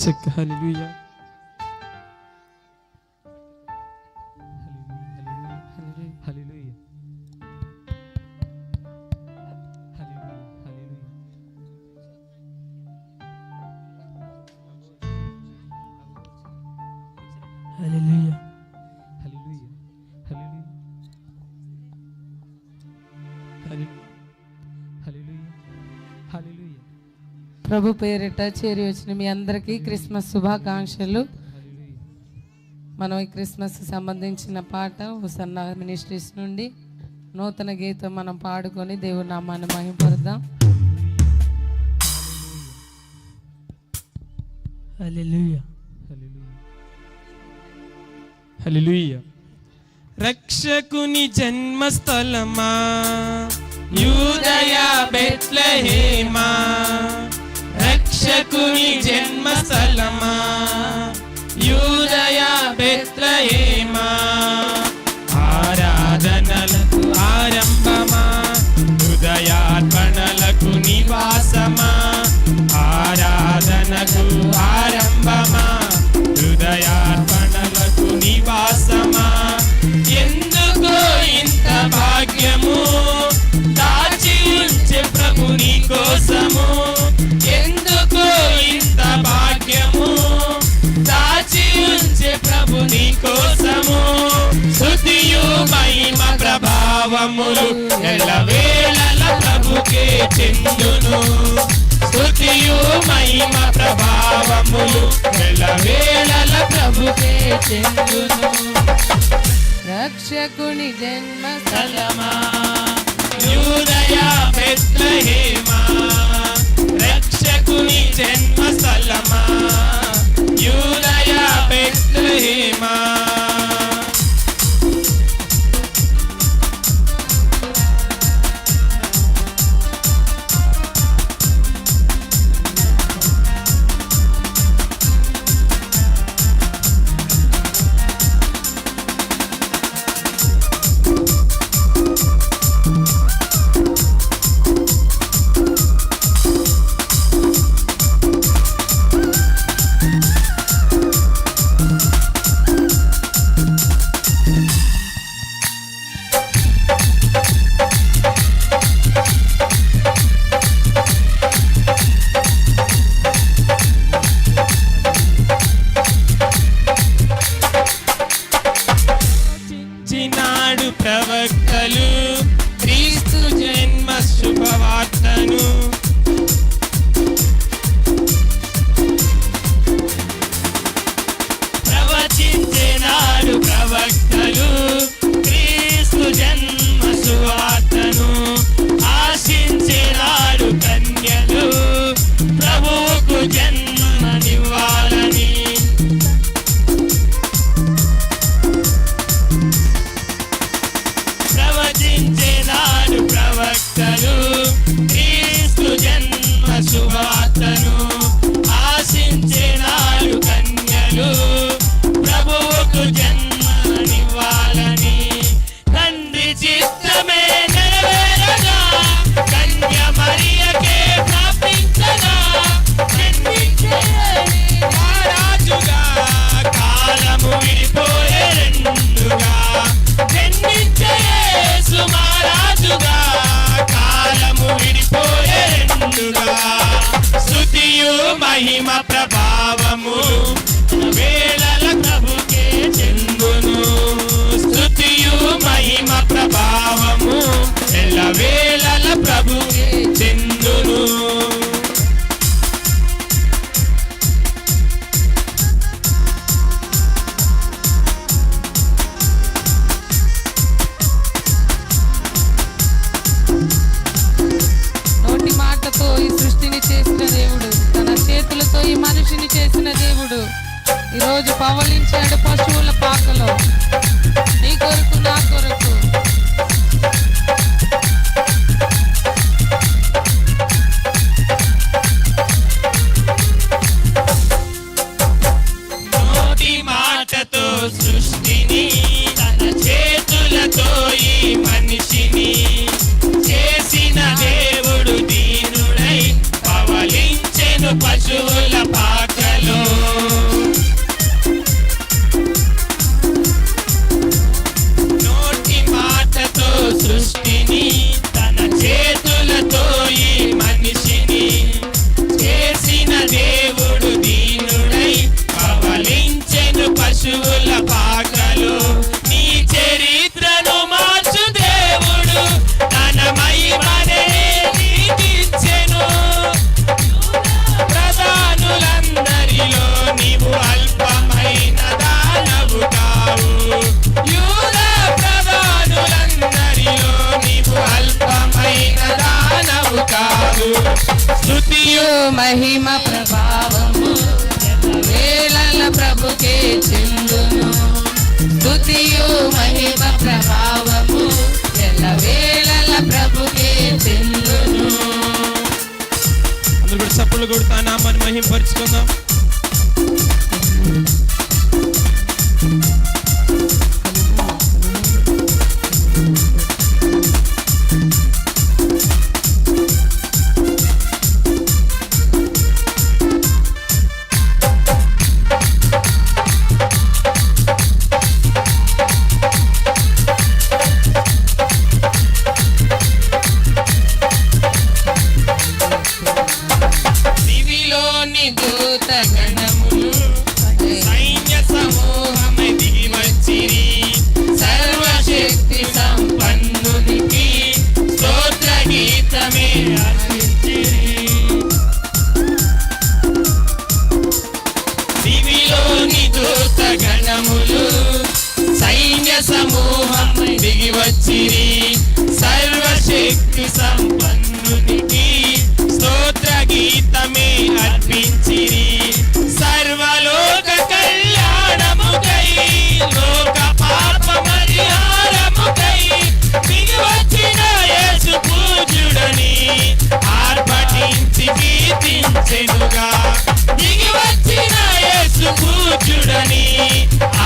Check హల్లెలూయా హల్లెలూయా హల్లెలూయా హల్లెలూయా హల్లెలూయా హల్లెలూయా. ప్రభు పేరిట చేరి వచ్చిన మీ అందరికీ క్రిస్మస్ శుభాకాంక్షలు. మనం ఈ క్రిస్మస్ సంబంధించిన పాట హోసన్నా మినిస్ట్రీస్ నుండి నూతన గీతం మనం పాడుకొని దేవుని నామాన్ని మహిమపడదాం. హల్లెలూయా హల్లెలూయా. రక్షకుని జన్మస్థలమా యూదయ బెత్లెహేమా, రక్షకుని జన్మస్థలమా యూదయ బెత్లెహేమా, ఆరాధనలకు ఆరంభమా హృదయార్పణలకు నివాసమా, ఆరాధనకు ఆరంభమా హృదయార్పణలకు నివాసమా, ఎందుకో ఇంత భాగ్యము దాచి ఉంచే ప్రభు నీ కోసము, ఎందుకో ఇంత భాగ్యము దాచి ఉంచే ప్రభు నీ కోసము, స్తుతియు మహిమ ప్రభావములు ఎల్లవేళల ప్రభుకే చెందును, స్తుతియు మహిమ ప్రభావములు ఎల్లవేళల ప్రభుకే చెందును. రక్షకుని జన్మస్థలమా యూదయ బెత్లెహేమా, రక్షకుని జన్మస్థలమా యూదయ బెత్లెహేమా. చిన్నాడు ప్రవక్తలు క్రీస్తు జన్మ శుభవార్తను, ప్రవచించినాడు ప్రవక్తలు క్రీస్తు జన్మ సువార్తను, ఆశించినాడు కన్యలు ప్రభువుకు జన్మనివ్వాలని, ప్రవచించినాడు ప్రవక్తలు క్రీస్తు జన్మ సువార్తను, ఆశించినాడు కన్యలు ప్రభువుకు జన్మనివ్వాలని, తండ్రి చిత్తమే నెరవేరగా కన్య మరియకే ప్రాప్తించగా, జన్మించే మహారాజుగా కాలము విడిపోయే రెండుగా, జన్మించే యేసు మహారాజుగా కాలము విడిపోయే రెండుగా, స్తుతియు మహిమ ప్రభావము వేళల ప్రభుకే చెందును, స్తుతియు మహిమ ప్రభావము ఎల్లవేళల ప్రభుకే చెందును. నోటి మాటతో ఈ సృష్టిని చేసిన దేవుడు, తన చేతులతో ఈ మనిషిని చేసిన దేవుడు ఈరోజు పవలించాడు పశువుల పాకలో నీ కొరకు నా కొరకు. నోటి మాటతో సృష్టిని తన చేతులతో ఈ మనిషిని చేసిన దేవుడు దీనుడై పవలించెను పశువుల పాకలో, స్తుతియు మహిమ ప్రభావము వేళల ప్రభుకే చెందును. స్తుతియు మహిమ ప్రభావము వేళల ప్రభుకే చెందును. అందరూ కూడా చప్పట్లు కొడుతూ ఆ నామాన్ని మహిమపరుచుకుందాం. దివిలోని దూత గణములు సైన్య సమూహమై దిగి వచ్చిరి. సర్వశక్తి సంపన్నునికి స్తోత్ర గీతమే అర్పించిరి. దివిలోని దూత గణములు సైన్య సమూహమై దిగి వచ్చిరి. సర్వశక్తి సంపన్నునికి స్తోత్ర గీతమే అర్పించిరి. సర్వలోక కళ్యాణముకై లోక పాప పరిహారముకై దిగి వచ్చిన యేసు పూజ్యుడని ఆర్భటించి కీర్తించెనుగా. దిగి వచ్చిన యేసు పూజ్యుడని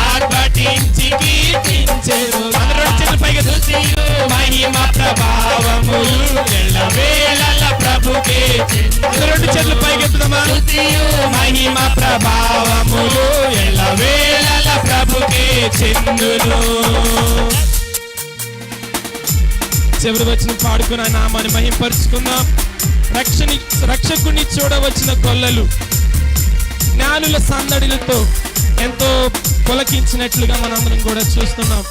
ఆర్భటించి కీర్తించెనుగా. పైగా స్తుతియు మహిమ ప్రభావములు ఎల్లవేళల ప్రభుకే. రెండు చేతులు పైకెత్తుదామా. స్తుతియు మహిమ ప్రభావములు ఎల్లవేళల ప్రభుకే చెందును. చివరి వచ్చిన పాడుకున్న నామాన్ని మహింపరుచుకుందాం. రక్షకుని చూడవచ్చిన గొల్లలు జ్ఞానుల సందడిలతో ఎంతో పులకించినట్లుగా మనందరం కూడా చూస్తున్నాం.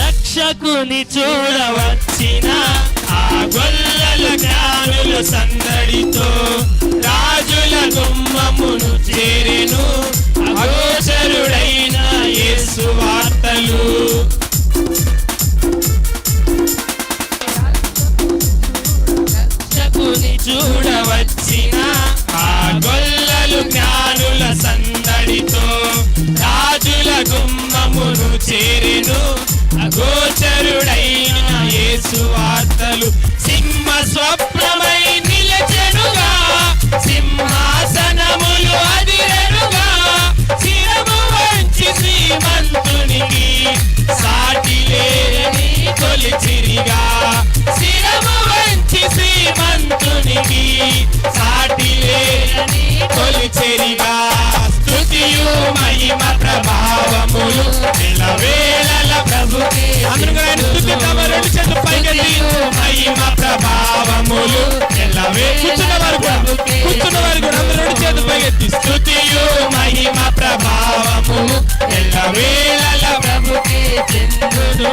రక్షకుని చూడవచ్చిన ఆ గొల్లల జ్ఞానుల సందడితో రాజుల గుమ్మమును చేరెను అగోచరుడైన యేసు వార్తలు. రక్షకుని చూడవచ్చిన ఆ గొల్లలు జ్ఞానుల సందడితో రాజుల గుమ్మమును చేరెను అగోచరుడైన యేసు వార్తలు. సింహ స్వప్నమై నిలచెనుగా సింహాసనములు అదిరెనుగా. శిరము వంచి శ్రీమంతునికి సాటి లేని కొలిచిరిగా. శిరము వంచి శ్రీమంతునికి సాటి లేని కొలిచిరిగా. స్తుతియు మహిమ ప్రభావములు ఎల్లవేళల ప్రభుకే. అందరూ కూడా ఆయన స్తుతిద్దామా. రెండు చేతులు పైకెత్తి మహిమ ప్రభావములు కూర్చున్న వారు కూడా అందరూ రెండు చేతులు పైకెత్తి స్తుతియు మహిమ ప్రభావములు ఎల్లవేళల ప్రభుకే చెందును.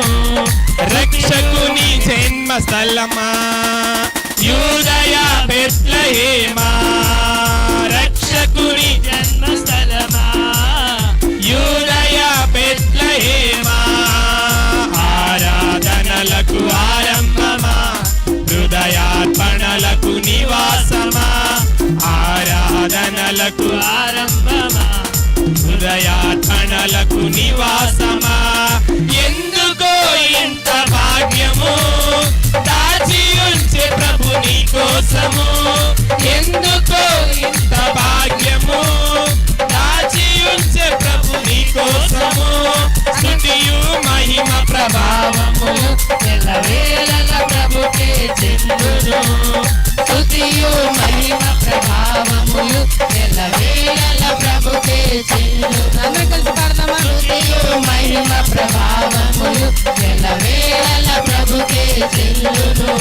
రక్షకుని జన్మ స్థలమా యూదయ బెత్లెహేమా. రక్షకుని జన్మస్థలమా యూదయ బెత్లెహేమా. ఆరాధనలకు ఆరంభమా హృదయార్పణలకు నివాసమా. ఆరాధనలకు ఆరంభమా హృదయార్పణలకు నివాసమా. ఎందుకో ఇంత భాగ్యము దాచి ఉంచే ప్రభు నీ కోసము. ఎందుకో ఇంత భాగ్యము దాచి ఉంచే ప్రభు నీ కోసము. స్తుతియు మహిమ ప్రభావములు ఎల్లవేళల ప్రభుకే చెందును. స్తుతియు మహిమ ప్రభావములు ఎల్లవేళల ప్రభుకే చెందును. అందరం కలిసి పాడదామా. స్తుతియు మహిమ ప్రభావములు ఎల్లవేళల ప్రభుకే చెందును.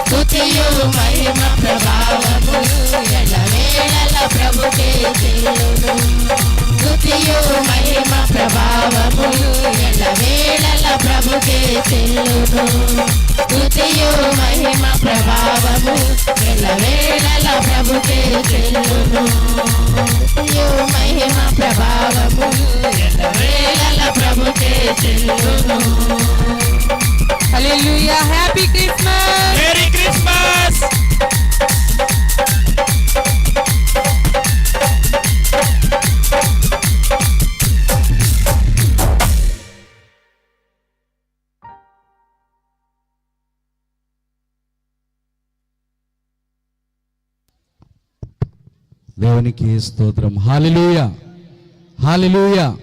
స్తుతియు మహిమ ప్రభావములు ఎల్లవేళల ప్రభుకే ఎల్లవేళల ప్రభుకే చెల్లును మహిమ ప్రభావములు ఎల్లవేళల ప్రభుకే చెల్లును. Hallelujah. Happy Christmas. Merry Christmas. దేవునికి స్తోత్రం. హల్లెలూయా, హల్లెలూయా.